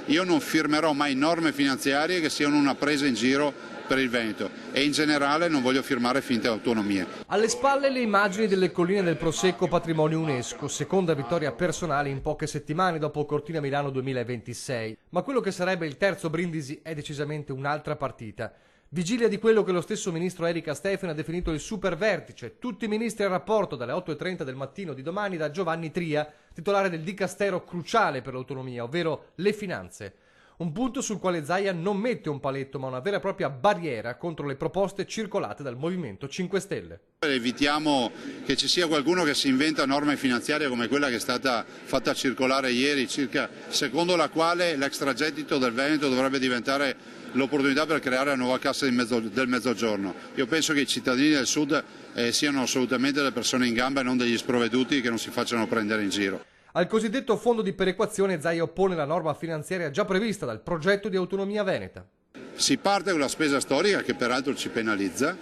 io non firmerò mai norme finanziarie che siano una presa in giro per il Veneto e in generale non voglio firmare finte autonomie. Alle spalle le immagini delle colline del Prosecco patrimonio UNESCO, seconda vittoria personale in poche settimane dopo Cortina Milano 2026. Ma quello che sarebbe il terzo Brindisi è decisamente un'altra partita. Vigilia di quello che lo stesso ministro Erika Stefani ha definito il supervertice, tutti i ministri al rapporto dalle 8:30 del mattino di domani da Giovanni Tria, titolare del dicastero cruciale per l'autonomia, ovvero le finanze. Un punto sul quale Zaia non mette un paletto ma una vera e propria barriera contro le proposte circolate dal Movimento 5 Stelle. Evitiamo che ci sia qualcuno che si inventa norme finanziarie come quella che è stata fatta circolare ieri, secondo la quale l'extragettito del Veneto dovrebbe diventare l'opportunità per creare la nuova cassa del Mezzogiorno. Io penso che i cittadini del Sud siano assolutamente delle persone in gamba e non degli sprovveduti che non si facciano prendere in giro. Al cosiddetto fondo di perequazione Zaia oppone la norma finanziaria già prevista dal progetto di autonomia veneta. Si parte con la spesa storica che peraltro ci penalizza,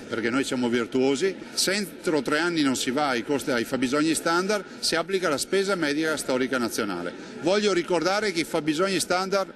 perché noi siamo virtuosi. Se entro 3 anni non si va ai fabbisogni standard, si applica la spesa media storica nazionale. Voglio ricordare che i fabbisogni standard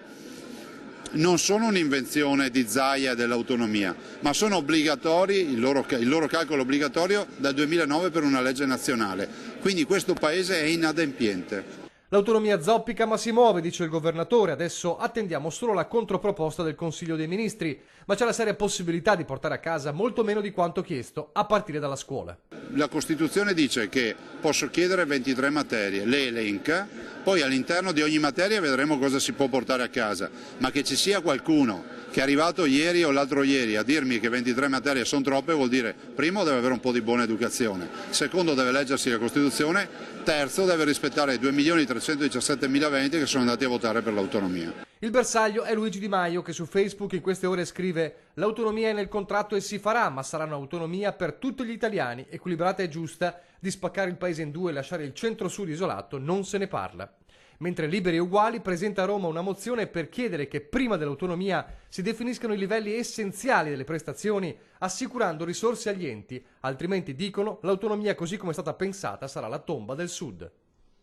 non sono un'invenzione di Zaia dell'autonomia, ma sono obbligatori, il loro calcolo obbligatorio dal 2009 per una legge nazionale. Quindi questo Paese è inadempiente. L'autonomia zoppica ma si muove, dice il governatore. Adesso attendiamo solo la controproposta del Consiglio dei Ministri, ma c'è la seria possibilità di portare a casa molto meno di quanto chiesto, a partire dalla scuola. La Costituzione dice che posso chiedere 23 materie, le elenca, poi all'interno di ogni materia vedremo cosa si può portare a casa, ma che ci sia qualcuno che è arrivato ieri o l'altro ieri a dirmi che 23 materie sono troppe vuol dire, primo, deve avere un po' di buona educazione, secondo, deve leggersi la Costituzione, terzo, deve rispettare i 2.317.000 veneti che sono andati a votare per l'autonomia. Il bersaglio è Luigi Di Maio, che su Facebook in queste ore scrive: l'autonomia è nel contratto e si farà, ma sarà un'autonomia per tutti gli italiani, equilibrata e giusta. Di spaccare il paese in due e lasciare il centro-sud isolato non se ne parla. Mentre Liberi e Uguali presenta a Roma una mozione per chiedere che prima dell'autonomia si definiscano i livelli essenziali delle prestazioni, assicurando risorse agli enti, altrimenti, dicono, l'autonomia così come è stata pensata sarà la tomba del Sud.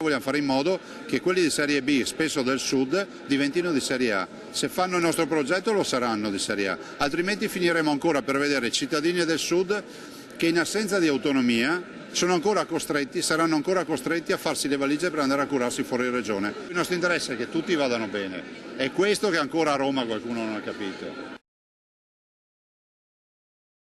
Vogliamo fare in modo che quelli di Serie B, spesso del Sud, diventino di Serie A. Se fanno il nostro progetto lo saranno di Serie A, altrimenti finiremo ancora per vedere i cittadini del Sud che in assenza di autonomia saranno ancora costretti a farsi le valigie per andare a curarsi fuori regione. Il nostro interesse è che tutti vadano bene, è questo che ancora a Roma qualcuno non ha capito.